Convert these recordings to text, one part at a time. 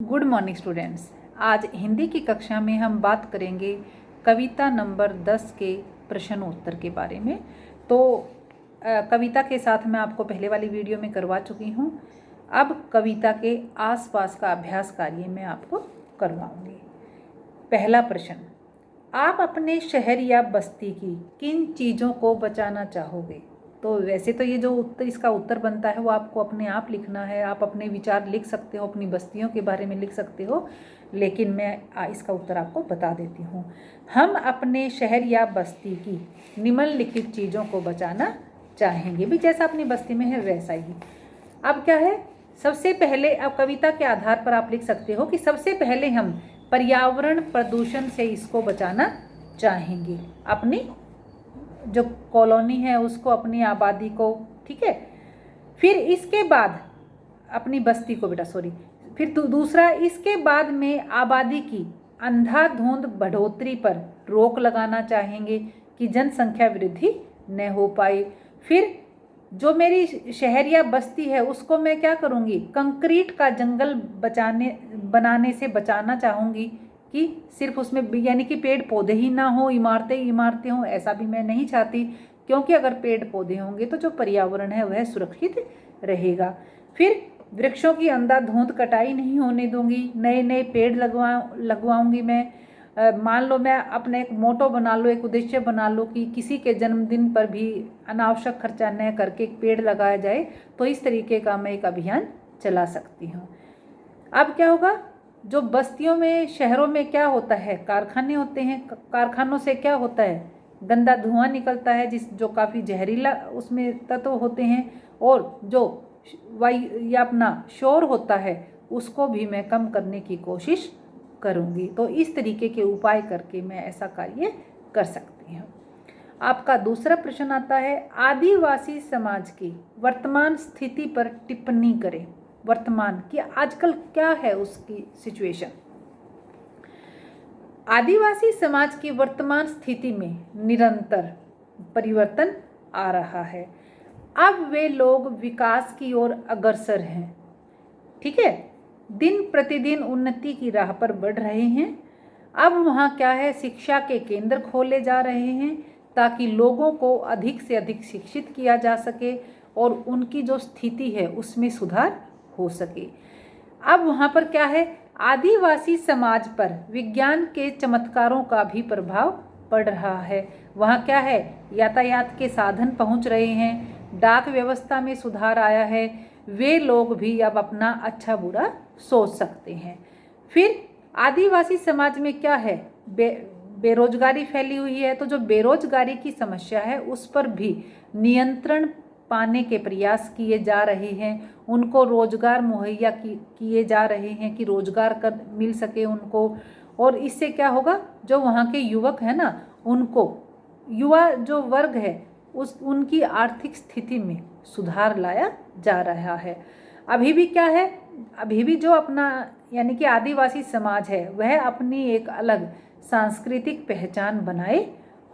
Good morning students. आज हिंदी की कक्षा में हम बात करेंगे कविता नंबर 10 के प्रश्न उत्तर के बारे में। तो कविता के साथ मैं आपको पहले वाली वीडियो में करवा चुकी हूँ। अब कविता के आसपास का अभ्यास कार्य मैं आपको करवाऊँगी। पहला प्रश्न, आप अपने शहर या बस्ती की किन चीज़ों को बचाना चाहोगे? तो वैसे तो ये जो उत्तर इसका उत्तर बनता है वो आपको अपने आप लिखना है। आप अपने विचार लिख सकते हो, अपनी बस्तियों के बारे में लिख सकते हो, लेकिन मैं इसका उत्तर आपको बता देती हूँ। हम अपने शहर या बस्ती की निम्नलिखित चीज़ों को बचाना चाहेंगे। भी जैसा अपनी बस्ती में है वैसा ही। अब क्या है, सबसे पहले अब कविता के आधार पर आप लिख सकते हो कि सबसे पहले हम पर्यावरण प्रदूषण से इसको बचाना चाहेंगे। अपनी जो कॉलोनी है उसको, अपनी आबादी को, ठीक है। फिर इसके बाद अपनी बस्ती को बेटा सॉरी फिर दूसरा, इसके बाद में आबादी की अंधाधुंध बढ़ोतरी पर रोक लगाना चाहेंगे कि जनसंख्या वृद्धि न हो पाए। फिर जो मेरी शहर या बस्ती है उसको मैं क्या करूँगी, कंक्रीट का जंगल बनाने से बचाना चाहूँगी कि सिर्फ उसमें यानी कि पेड़ पौधे ही ना हो, इमारतें हों, ऐसा भी मैं नहीं चाहती, क्योंकि अगर पेड़ पौधे होंगे तो जो पर्यावरण है वह सुरक्षित रहेगा। फिर वृक्षों की अंधाधुंध कटाई नहीं होने दूंगी, नए नए पेड़ लगवाऊंगी मैं। मान लो मैं अपना एक मोटो बना लो, एक उद्देश्य बना लो कि किसी के जन्मदिन पर भी अनावश्यक खर्चा न करके एक पेड़ लगाया जाए, तो इस तरीके का मैं एक अभियान चला सकती हूँ। अब क्या होगा, जो बस्तियों में, शहरों में क्या होता है, कारखाने होते हैं। कारखानों से क्या होता है, गंदा धुआं निकलता है जो काफ़ी जहरीला उसमें तत्व होते हैं, और जो वायु या अपना शोर होता है उसको भी मैं कम करने की कोशिश करूँगी। तो इस तरीके के उपाय करके मैं ऐसा कार्य कर सकती हूँ। आपका दूसरा प्रश्न आता है, आदिवासी समाज की वर्तमान स्थिति पर टिप्पणी करें। वर्तमान की आजकल क्या है उसकी सिचुएशन। आदिवासी समाज की वर्तमान स्थिति में निरंतर परिवर्तन आ रहा है। अब वे लोग विकास की ओर अग्रसर हैं, ठीक है, दिन प्रतिदिन उन्नति की राह पर बढ़ रहे हैं। अब वहाँ क्या है, शिक्षा के केंद्र खोले जा रहे हैं ताकि लोगों को अधिक से अधिक शिक्षित किया जा सके और उनकी जो स्थिति है उसमें सुधार हो सके। अब वहाँ पर क्या है, आदिवासी समाज पर विज्ञान के चमत्कारों का भी प्रभाव पड़ रहा है। वहाँ क्या है, यातायात के साधन पहुँच रहे हैं, डाक व्यवस्था में सुधार आया है, वे लोग भी अब अपना अच्छा बुरा सोच सकते हैं। फिर आदिवासी समाज में क्या है, बेरोजगारी फैली हुई है, तो जो बेरोजगारी की समस्या है उस पर भी नियंत्रण पाने के प्रयास किए जा रहे हैं। उनको रोजगार मुहैया किए जा रहे हैं कि रोजगार कर मिल सके उनको, और इससे क्या होगा, जो वहाँ के युवक है ना, उनको, युवा जो वर्ग है उनकी आर्थिक स्थिति में सुधार लाया जा रहा है। अभी भी क्या है, अभी भी जो अपना यानी कि आदिवासी समाज है वह अपनी एक अलग सांस्कृतिक पहचान बनाए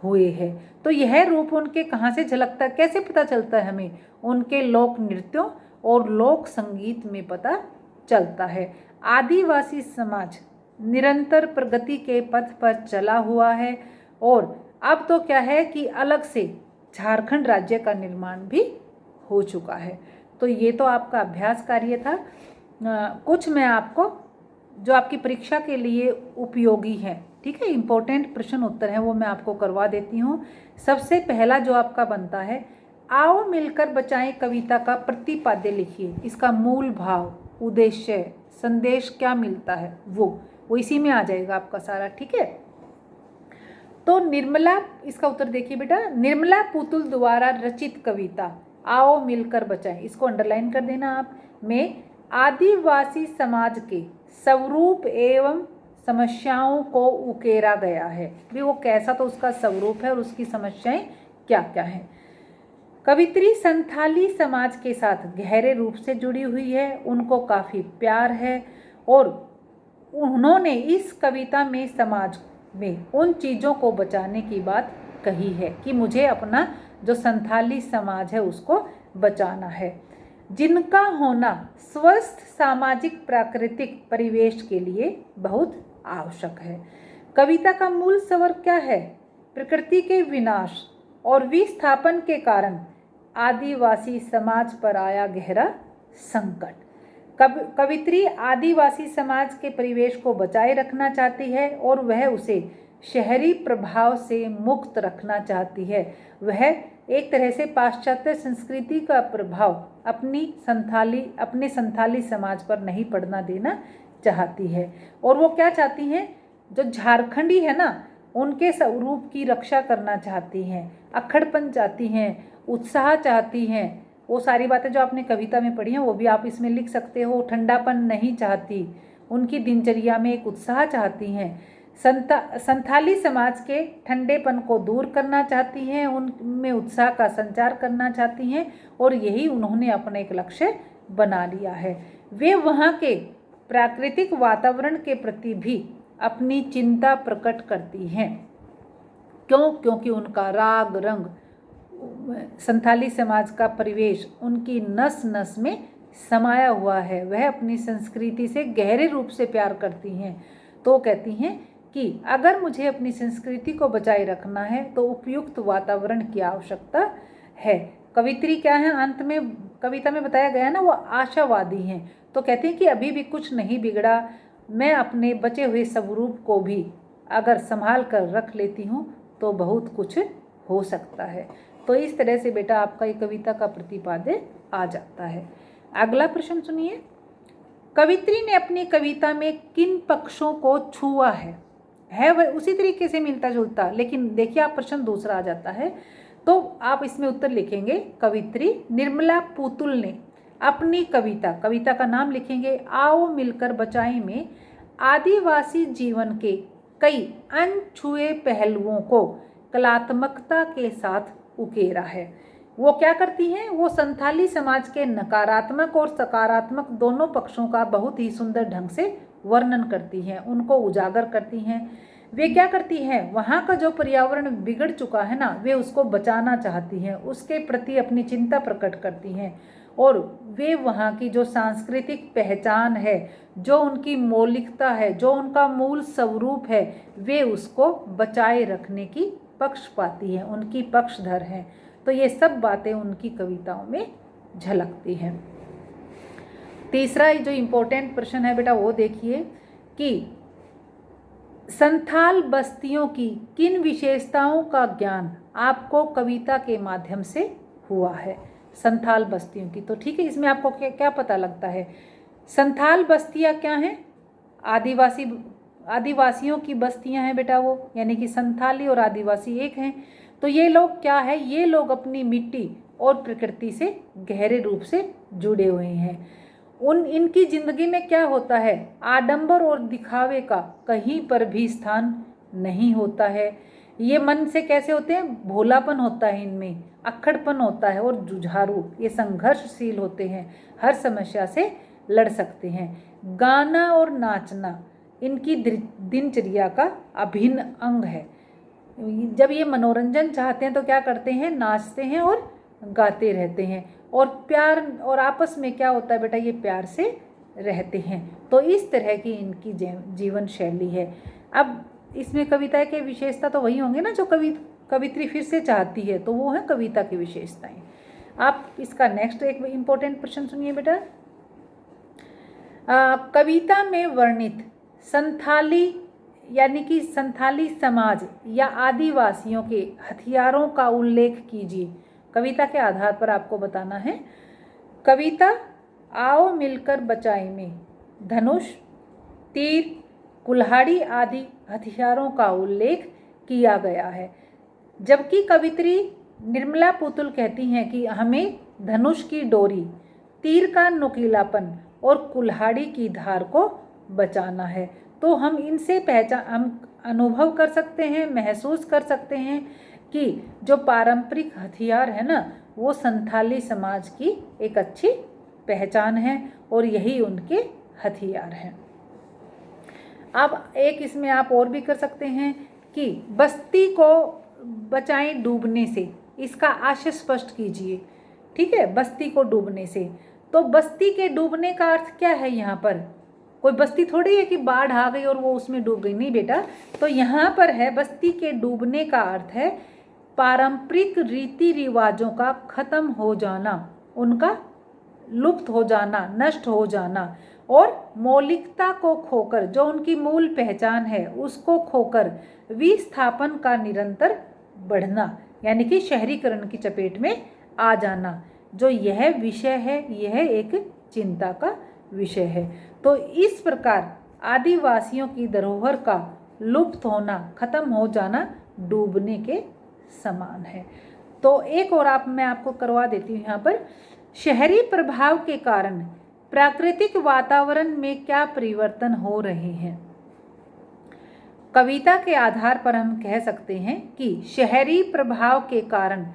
हुए है। तो यह रूप उनके कहाँ से झलकता है, कैसे पता चलता है हमें, उनके लोक नृत्यों और लोक संगीत में पता चलता है। आदिवासी समाज निरंतर प्रगति के पथ पर चला हुआ है, और अब तो क्या है कि अलग से झारखंड राज्य का निर्माण भी हो चुका है। तो ये तो आपका अभ्यास कार्य था। कुछ मैं आपको जो आपकी परीक्षा के लिए उपयोगी है, ठीक है, इम्पोर्टेंट प्रश्न उत्तर है, वो मैं आपको करवा देती हूँ। सबसे पहला जो आपका बनता है, आओ मिलकर बचाएं कविता का प्रतिपाद्य लिखिए। इसका मूल भाव, उद्देश्य, संदेश क्या मिलता है वो इसी में आ जाएगा आपका सारा, ठीक है। तो निर्मला, इसका उत्तर देखिए बेटा, निर्मला पुतुल द्वारा रचित कविता आओ मिलकर बचाएं, इसको अंडरलाइन कर देना आप, में आदिवासी समाज के स्वरूप एवं समस्याओं को उकेरा गया है। भी वो कैसा तो उसका स्वरूप है और उसकी समस्याएं क्या क्या हैं। कवित्री संथाली समाज के साथ गहरे रूप से जुड़ी हुई है, उनको काफ़ी प्यार है, और उन्होंने इस कविता में समाज में उन चीज़ों को बचाने की बात कही है कि मुझे अपना जो संथाली समाज है उसको बचाना है। जिनका होना स्वस्थ सामाजिक प्राकृतिक परिवेश के लिए बहुत आवश्यक है। कविता का मूल स्वर क्या है? प्रकृति के विनाश और विस्थापन के कारण आदिवासी समाज पर आया गहरा संकट। कवित्री आदिवासी समाज के परिवेश को बचाए रखना चाहती है और वह उसे शहरी प्रभाव से मुक्त रखना चाहती है। वह एक तरह से पाश्चात्य संस्कृति का प्रभाव अपने संथाली समाज पर नहीं पड़ना देना चाहती है। और वो क्या चाहती हैं? जो झारखंडी है ना, उनके स्वरूप की रक्षा करना चाहती हैं, अक्खड़पन चाहती हैं, उत्साह चाहती हैं। वो सारी बातें जो आपने कविता में पढ़ी हैं वो भी आप इसमें लिख सकते हो। ठंडापन नहीं चाहती, उनकी दिनचर्या में एक उत्साह चाहती हैं। संथाली समाज के ठंडेपन को दूर करना चाहती हैं, उनमें उत्साह का संचार करना चाहती हैं और यही उन्होंने अपना एक लक्ष्य बना लिया है। वे वहाँ के प्राकृतिक वातावरण के प्रति भी अपनी चिंता प्रकट करती हैं। क्यों? क्योंकि उनका राग रंग, संथाली समाज का परिवेश उनकी नस नस में समाया हुआ है। वह अपनी संस्कृति से गहरे रूप से प्यार करती हैं। तो कहती हैं कि अगर मुझे अपनी संस्कृति को बचाए रखना है तो उपयुक्त वातावरण की आवश्यकता है। कवित्री क्या है? अंत में कविता में बताया गया ना, वो आशावादी हैं। तो कहती हैं कि अभी भी कुछ नहीं बिगड़ा, मैं अपने बचे हुए स्वरूप को भी अगर संभाल कर रख लेती हूँ तो बहुत कुछ हो सकता है। तो इस तरह से बेटा आपका ये कविता का प्रतिपाद्य आ जाता है। अगला प्रश्न सुनिए। कवित्री ने अपनी कविता में किन पक्षों को छुआ है वह उसी तरीके से मिलता जुलता, लेकिन देखिए आप प्रश्न दूसरा आ जाता है तो आप इसमें उत्तर लिखेंगे। कवित्री निर्मला पुतुल ने अपनी कविता का नाम लिखेंगे आओ मिलकर बचाएं में आदिवासी जीवन के कई अनछुए पहलुओं को कलात्मकता के साथ उकेरा है। वो क्या करती हैं? वो संथाली समाज के नकारात्मक और सकारात्मक दोनों पक्षों का बहुत ही सुंदर ढंग से वर्णन करती हैं, उनको उजागर करती हैं। वे क्या करती हैं? वहाँ का जो पर्यावरण बिगड़ चुका है ना, वे उसको बचाना चाहती हैं, उसके प्रति अपनी चिंता प्रकट करती हैं और वे वहाँ की जो सांस्कृतिक पहचान है, जो उनकी मौलिकता है, जो उनका मूल स्वरूप है, वे उसको बचाए रखने की पक्षपाती हैं, उनकी पक्षधर हैं। तो ये सब बातें उनकी कविताओं में झलकती हैं। तीसरा जो इम्पोर्टेंट प्रश्न है बेटा वो देखिए कि संथाल बस्तियों की किन विशेषताओं का ज्ञान आपको कविता के माध्यम से हुआ है? संथाल बस्तियों की, तो ठीक है, इसमें आपको क्या पता लगता है? संथाल बस्तियां क्या हैं? आदिवासियों की बस्तियां हैं बेटा वो, यानी कि संथाली और आदिवासी एक हैं। तो ये लोग क्या है? ये लोग अपनी मिट्टी और प्रकृति से गहरे रूप से जुड़े हुए हैं। इनकी जिंदगी में क्या होता है? आडंबर और दिखावे का कहीं पर भी स्थान नहीं होता है। ये मन से कैसे होते हैं? भोलापन होता है इनमें, अक्खड़पन होता है और जुझारू, ये संघर्षशील होते हैं, हर समस्या से लड़ सकते हैं। गाना और नाचना इनकी दिनचर्या का अभिन्न अंग है। जब ये मनोरंजन चाहते हैं तो क्या करते हैं? नाचते हैं और गाते रहते हैं। और प्यार और आपस में क्या होता है बेटा? ये प्यार से रहते हैं। तो इस तरह की इनकी जीवन शैली है। अब इसमें कविता के विशेषता तो वही होंगे ना जो कवित्री फिर से चाहती है, तो वो है कविता की विशेषताएं। आप इसका नेक्स्ट एक इम्पोर्टेंट प्रश्न सुनिए बेटा। कविता में वर्णित संथाली यानी कि संथाली समाज या आदिवासियों के हथियारों का उल्लेख कीजिए। कविता के आधार पर आपको बताना है। कविता आओ मिलकर बचाएं में धनुष, तीर, कुल्हाड़ी आदि हथियारों का उल्लेख किया गया है, जबकि कवित्री निर्मला पुतुल कहती हैं कि हमें धनुष की डोरी, तीर का नुकीलापन और कुल्हाड़ी की धार को बचाना है। तो हम इनसे हम अनुभव कर सकते हैं, महसूस कर सकते हैं कि जो पारंपरिक हथियार है ना, वो संथाली समाज की एक अच्छी पहचान है और यही उनके हथियार हैं। अब एक इसमें आप और भी कर सकते हैं कि बस्ती को बचाएं डूबने से, इसका आशय स्पष्ट कीजिए। ठीक है, बस्ती को डूबने से। तो बस्ती के डूबने का अर्थ क्या है यहाँ पर? कोई बस्ती थोड़ी है कि बाढ़ आ गई और वो उसमें डूब गई, नहीं बेटा। तो यहाँ पर है बस्ती के डूबने का अर्थ है पारंपरिक रीति रिवाजों का खत्म हो जाना, उनका लुप्त हो जाना, नष्ट हो जाना, और मौलिकता को खोकर, जो उनकी मूल पहचान है उसको खोकर विस्थापन का निरंतर बढ़ना, यानी कि शहरीकरण की चपेट में आ जाना। जो यह विषय है, यह एक चिंता का विषय है। तो इस प्रकार आदिवासियों की धरोहर का लुप्त होना, खत्म हो जाना डूबने के समान है। तो एक और मैं आपको करवा देती हूँ यहाँ पर। शहरी प्रभाव के कारण प्राकृतिक वातावरण में क्या परिवर्तन हो रहे हैं? कविता के आधार पर हम कह सकते हैं कि शहरी प्रभाव के कारण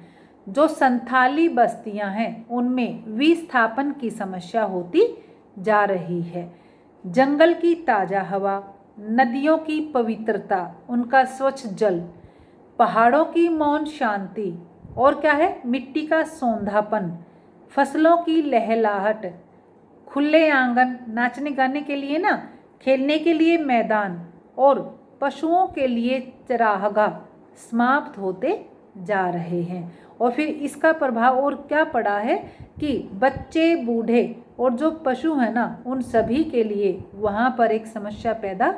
जो संथाली बस्तियां हैं उनमें विस्थापन की समस्या होती जा रही है। जंगल की ताज़ा हवा, नदियों की पवित्रता, उनका स्वच्छ जल, पहाड़ों की मौन शांति, और क्या है, मिट्टी का सौंधापन, फसलों की लहलहाट, खुले आंगन, नाचने गाने के लिए ना, खेलने के लिए मैदान, और पशुओं के लिए चरागाह समाप्त होते जा रहे हैं। और फिर इसका प्रभाव और क्या पड़ा है कि बच्चे, बूढ़े और जो पशु हैं ना, उन सभी के लिए वहाँ पर एक समस्या पैदा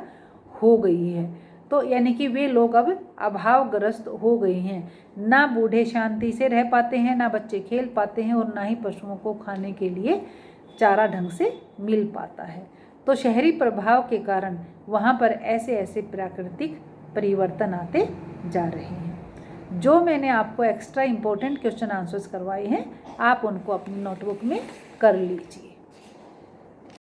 हो गई है। तो यानी कि वे लोग अब अभावग्रस्त हो गए हैं। ना बूढ़े शांति से रह पाते हैं, ना बच्चे खेल पाते हैं, और ना ही पशुओं को खाने के लिए चारा ढंग से मिल पाता है। तो शहरी प्रभाव के कारण वहाँ पर ऐसे ऐसे प्राकृतिक परिवर्तन आते जा रहे हैं। जो मैंने आपको एक्स्ट्रा इम्पोर्टेंट क्वेश्चन आंसर्स करवाए हैं, आप उनको अपनी नोटबुक में कर लीजिए।